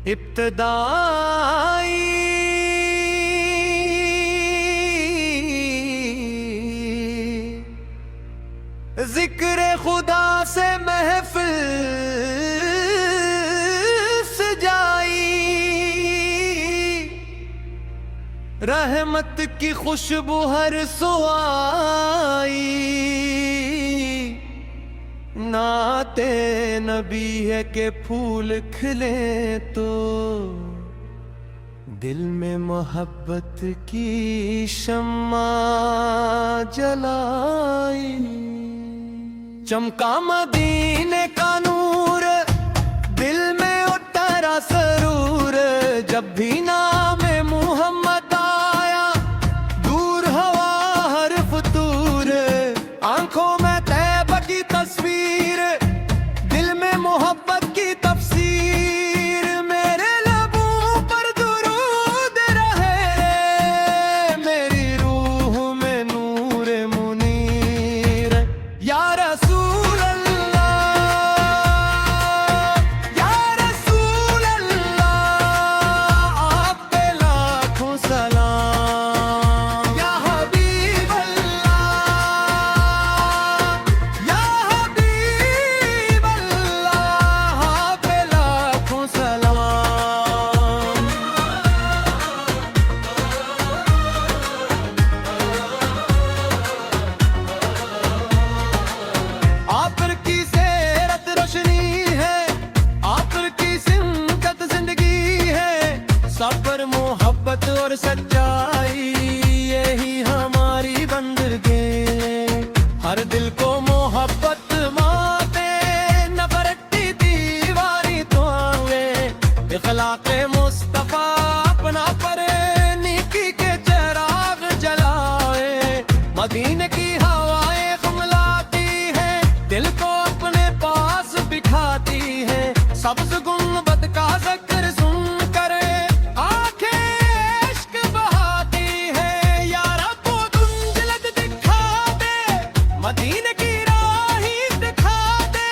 इब्तदाई जिक्र खुदा से महफिल सजाई, रहमत की खुशबू हर सो आई। नाते नबी है के फूल खिले तो दिल में मोहब्बत की शम्मा जलाई। चमका मदीने का नूर, दिल में उतरा सरूर, जब भी नाम मुहम्मद आया दूर हवा हर फतूर। आंखों में तैबा की तस्वीर, दिल में मोहब्बत की तफसीर। मेरे लबों पर दुरूद रहे, मेरी रूह में नूर मुनीर। या रसूल अल्लाह, या रसूल अल्लाह, आप पे लाखों सलाम। या हबीब अल्लाह, या हबीब अल्लाह, आप पे लाखों सलाम। आप की सेरत रोशनी है, आप की सिमत जिंदगी है। सब पर मोहब्बत और सच्चाई, यही हमारी बंदगी। हर दिल को मोहब्बत माते, नफरत दीवारी तो आवे। इखलाक़े मुस्तफा अपना पर नेकी के चिराग जलाए। मदीने की हवाएं खुमलाती है, दिल को अपने पास बिठाती है। सब्ज़ गुंबद का ज़िक्र सुन कर आंखें इश्क बहाती है। या रब तुझलक दिखा दे, मदीने की राही दिखा दे।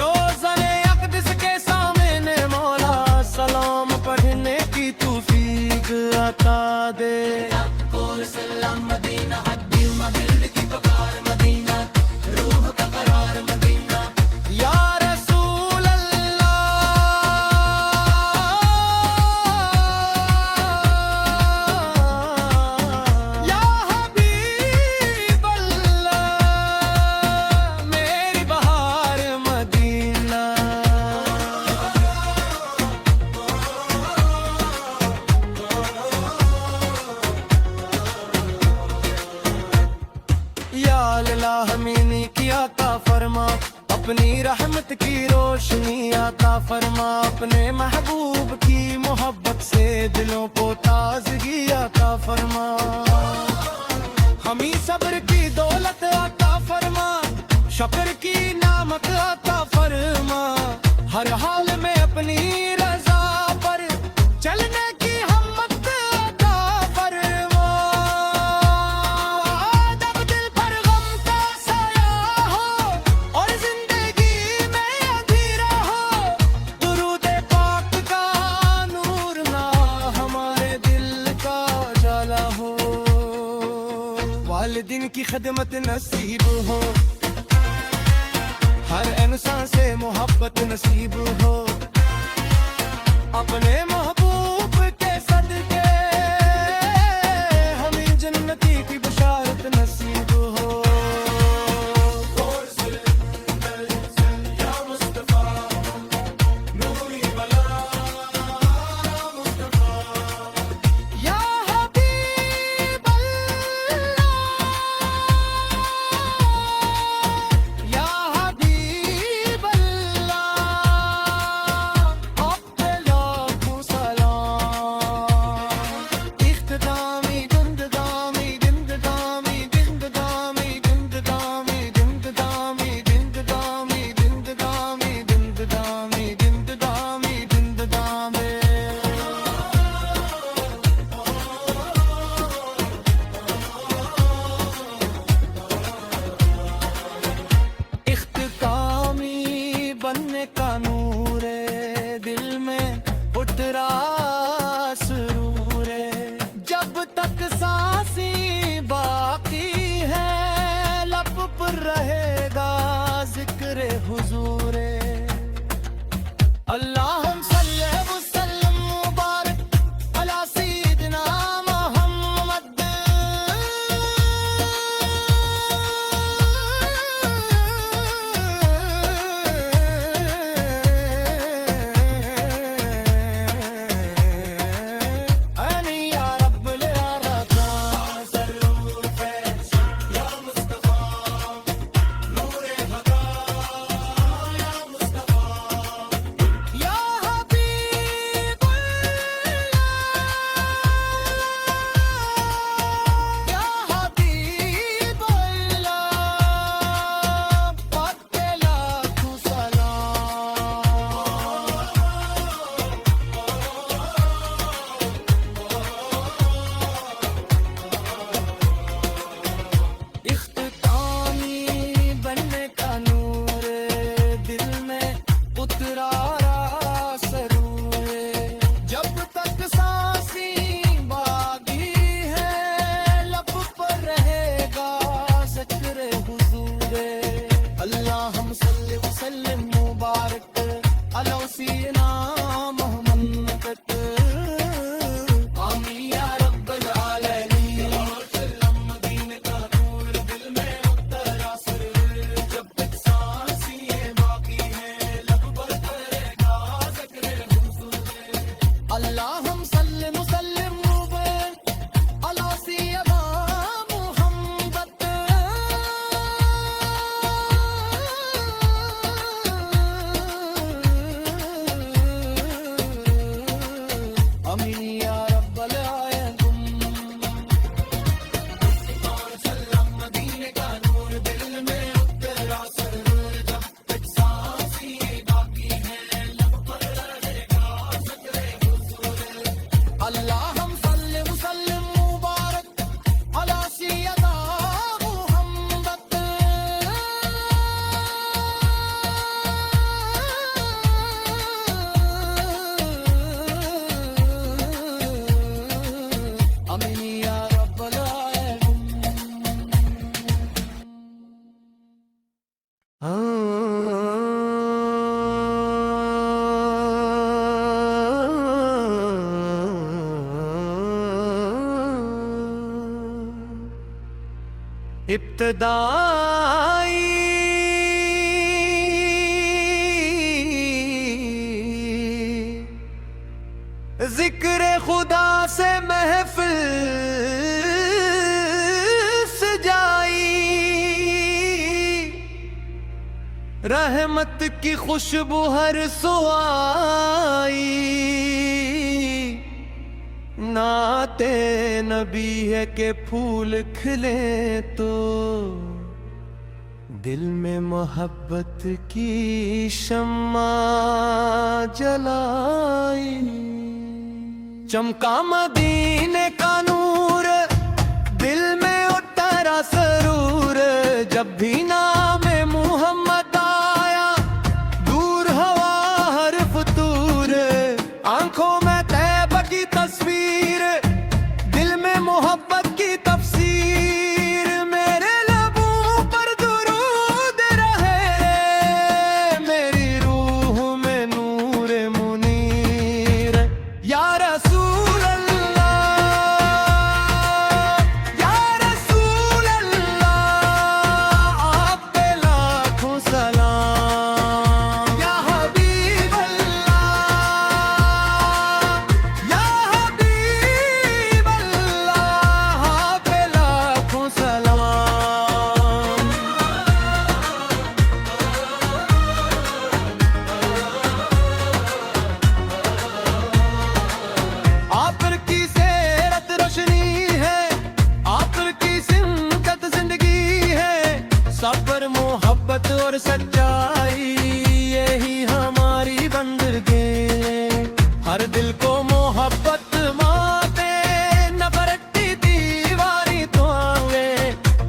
रोज़ाने अक़दस के सामने मौला सलाम पढ़ने की तौफ़ीक़ अता दे। सलाम मदीना, हड्डी दिल की पुकार मदीना, रूह का करार मदीना। या रसूल अल्लाह, या हबीब अल्लाह, मेरी बहार मदीना। या अल्लाह हमीनी की आता फरमा, अपनी रहमत की रोशनी आता फरमा। अपने महबूब की मोहब्बत से दिलों को ताजगी आता फरमा। हमी सब्र की दौलत आता फरमा, शुक्र की नामत आता फरमा। हर हाल में अपनी रजा पर चलने की हिम्मत अता फरमा। जब दिल पर गम का साया हो और जिंदगी में अंधेरा हो, दुरूद पाक का नूर ना हमारे दिल का उजाला हो। वालिदीन की खिदमत नसीब हो, हर इंसान से मोहब्बत नसीब हो। अपने महबूब के सदके हमें जन्नती की बशारत नसीब हो। या मुस्तफा नूरी बला मुस्तफा, या हबीब अल्लाह, या हबीब अल्लाह, आप पे लाखों सलाम। इब्तदाई जिक्र खुदा से महफिल सजाई, रहमत की खुशबू हर सो आई। नाते नबी है के फूल खिले तो दिल में मोहब्बत की शम्मा जलाई। चमका मदीने का नूर, दिल में उतरा सरूर, जब भी नाम मुहम्मद आया दूर हवा हर फतूर। आंखों में तैयबा की तस्वीर, दिल में मोहब्बत की तफसीर। मेरे लबों पर दुरूद रहे, मेरी रूह में नूर मुनीर। या रसूल अल्लाह, या रसूल अल्लाह, आप पे लाखों सलाम। या हबीब अल्लाह, या हबीब अल्लाह, आप पे लाखों सलाम। आप की सेरत रोशनी है, आप की सिमत जिंदगी है। सब्र मोहब्बत और सच्चाई, यही हमारी बंदगी। हर दिल को मोहब्बत माते, नफरत की दीवारी तो आवे।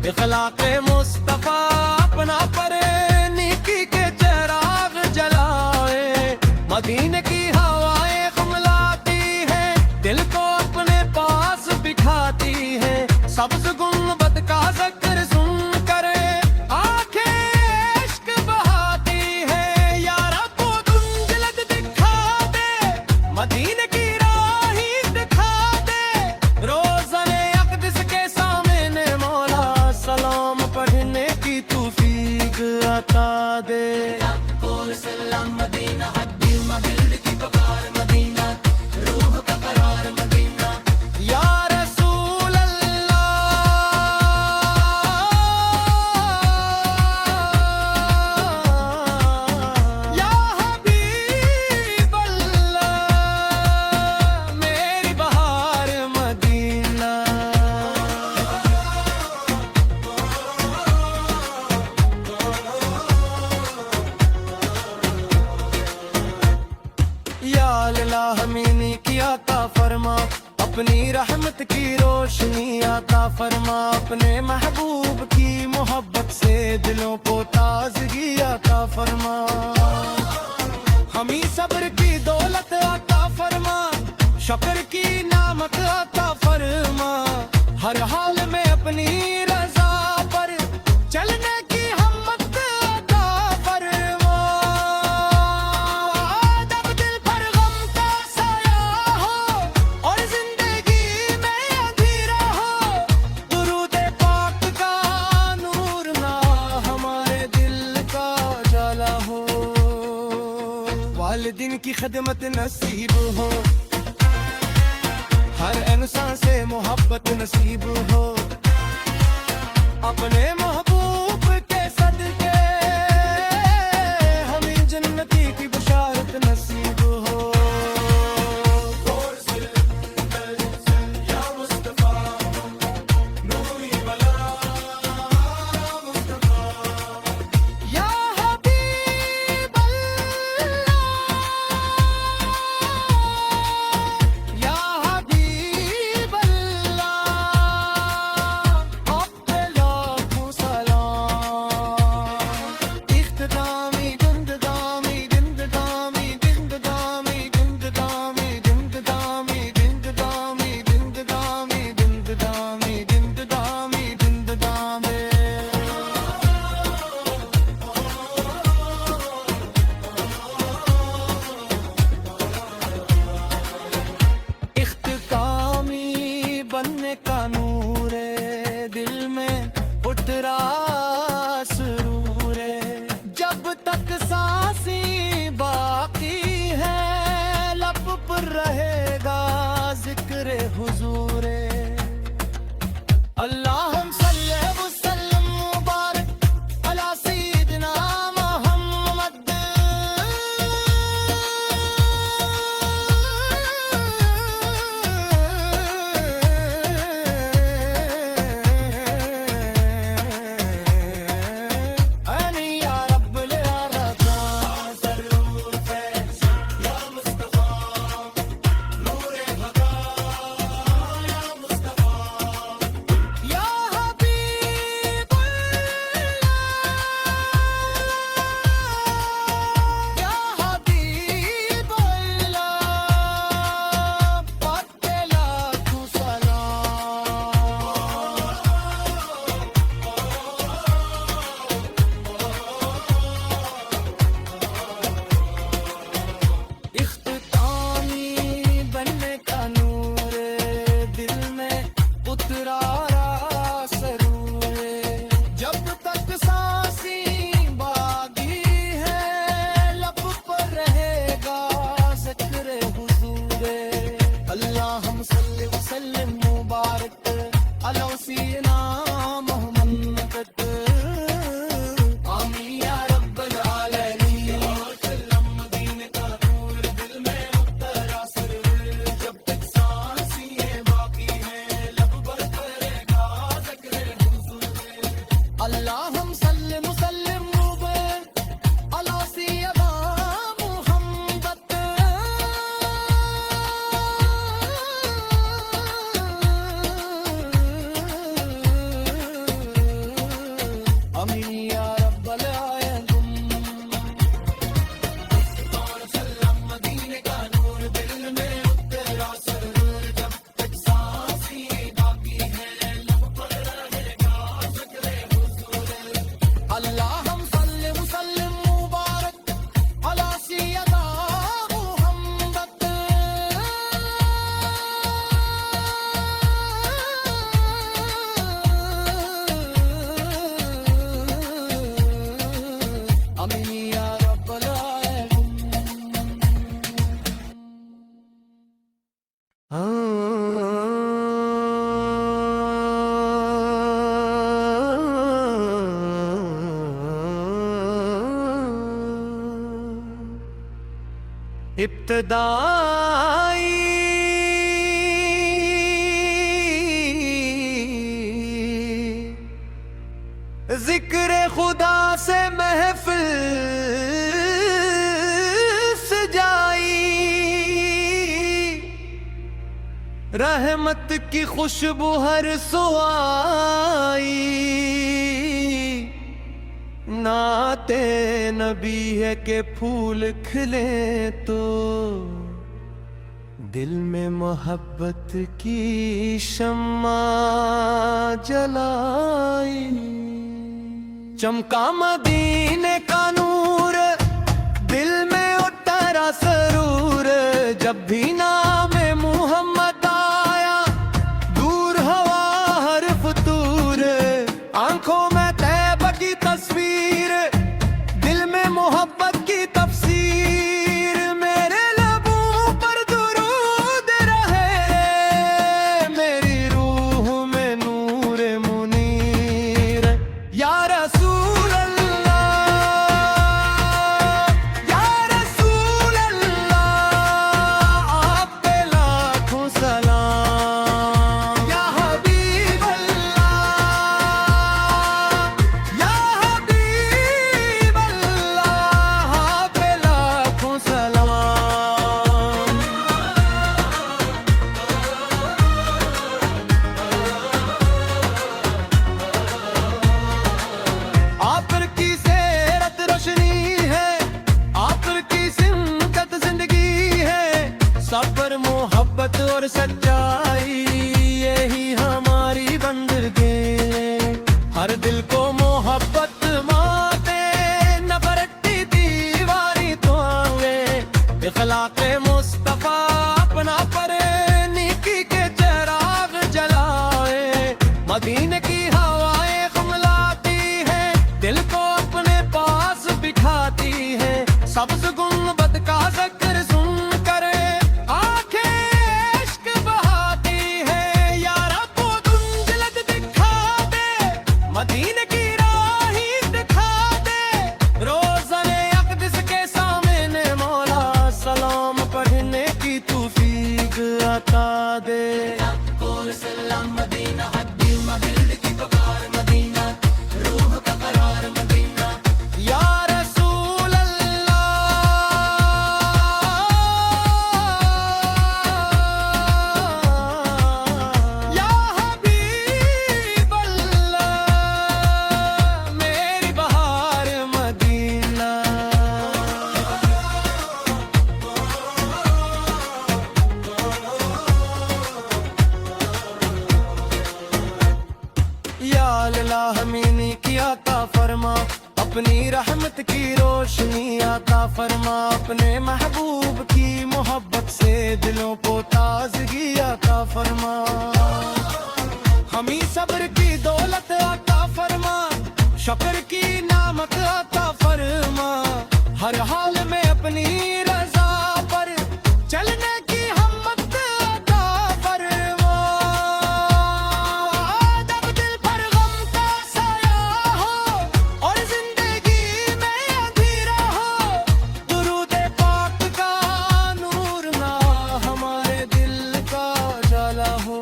इखलाक़े मुस्तफा अपना पर नेकी के चिराग जलाए। मदीने की हवाएं खुमलाती है, दिल को अपने पास बिठाती है। सब्ज़ गुंबद का ज़िक्र सुनकर आंखें इश्क बहाती है। या रब दुंजलत दिखा दे, मदीने की राही दिखा दे। रोज़ाने अक़दस के सामने मौला सलाम पढ़ने की तौफ़ीक अता दे। सलाम मदीना, हद्दी मगिल की पुकार मदीना, रूह का करार मदीना। या रसूल अल्लाह, या हबीब अल्लाह, मेरी बहार मदीना। या अल्लाह हमीनी की आता फरमा, अपनी रहमत की रोशनी आता फरमा। अपने महबूब की मोहब्बत से दिलों को ताजगी आता फरमा। हमी सब्र की दौलत आता फरमा, शुक्र की नामत आता फरमा। हर हाल में अपनी रजा पर चलने की हिम्मत अता फरमा। जब दिल पर गम का साया हो और जिंदगी में अंधेरा हो, दुरूद पाक का नूर ना हमारे दिल का जाला हो। वालिदीन की खिदमत नसीब हो, हर इंसान से मोहब्बत नसीब हो। अपने महबूब के सदके हमें जन्नती की बशारत नसीब हो। या हबीब अल्लाह, या हबीब अल्लाह, आप पे लाखों सलाम। इख्तितामी गुंदगामी गुंदगामी गुंदगामी गुंदगामी गुंदगामी गुंदगामी गुंदगामी गुंदगामी गुंदगामी गुंदगामी। इख्तितामी बनने का नूर दिल में उठ हुजूरे अल्लाहुम्मा सल्ली व सल्लिम मुबारक अला सय्यिदिना मुहम्मद आनी या रब्बुल आलमीन ज़रूर फैज़ या मुस्तफ़ा नूरे बका या मुस्तफ़ा या हबीब या हबीब अल्लाह पाके लाखों सलाम इख्तितामी बनने का नूर दिल में उतरा सरूर जब तक सांसी बागी है लब पर रहेगा ज़िक्र हुजूर अल्लाहुम्मा सल्ली व सल्लिम मुबारक अला सय्यिदिना मुहम्मद आमीन या रब्बल आलमीन मदीने का नूर दिल में उतरा सरूर जब तक सांसी बाकी है लब पर करेगा ज़िक्र हुजूर अल्लाहुम्मा सल्ली व सल्लिम मुबारक अला सय्यिदिना मुहम्मद आमीन या रब्बल आलमीन मदीने का नूर दिल में उतरा सरूर जब तक सांसी बाकी है लब पर रहेगा ज़िक्र हुजूर अल्लाहुम्मा सल्ली व सल्लिम मुबारक अला सय्यिदिना मुहम्मद आमीन या रब्बल आलमीन इब्तिदाई ज़िक्र खुदा से महफिल सजाई रहमत की खुशबू हर सो आई नाते नबी है के फूल खिले तो दिल में मोहब्बत की शम्मा जलाई चमका मदीने का नूर दिल में उतरा सरूर जब भी नाम मुहम्मद आया दूर हवा हर फतूर आंखों में तैब की तस्वीर दिल में मोहब्बत की तफसीर मेरे लबों पर दुरूद रहे मेरी रूह में नूर मुनीर या रसूल अल्लाह या रसूल अल्लाह आप पे लाखों सलाम या हबीब अल्लाह या हबीब अल्लाह आप पे लाखों सलाम आप की सेरत रोशनी है आप की सिमत जिंदगी है सब्र मोहब्बत और सच्चाई यही हमारी बंदगी हर दिल को मोहब्बत माते नफरत की दीवारी तो आवे इखलाक़े मुस्तफ़ा अपना पर नेकी के चिराग जलाए मदीने की हवाएं खुमलाती है दिल को अपने पास बिठाती है सब्ज़ गुंबद का ज़िक्र सुन कर आंखें इश्क बहाती है सलाम मदीना, हड्डी दिल की पुकार मदीना, रूह का करार मदीना। या रसूल अल्लाह, या हबीब अल्लाह, मेरी बहार मदीना। या अल्लाह हमीनी की आता फरमा, अपनी रहमत की रोशनी आता फरमा, अपने महबूब की मोहब्बत से दिलों को ताजगी आता फरमा। हमी सब्र की दौलत आता फरमा, शक्र की नामत आता फरमा, हर हाल में अपनी रजा पर चलने की हिम्मत अता फरमा। जब दिल पर गम का साया हो और जिंदगी में अंधेरा हो, दुरूद पाक का नूर ना हमारे दिल का जाला हो।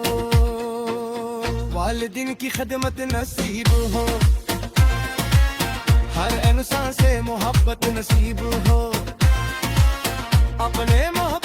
वालिदीन की खिदमत नसीब हो, हर इंसान से मोहब्बत नसीब हो, अपने मोहब्बत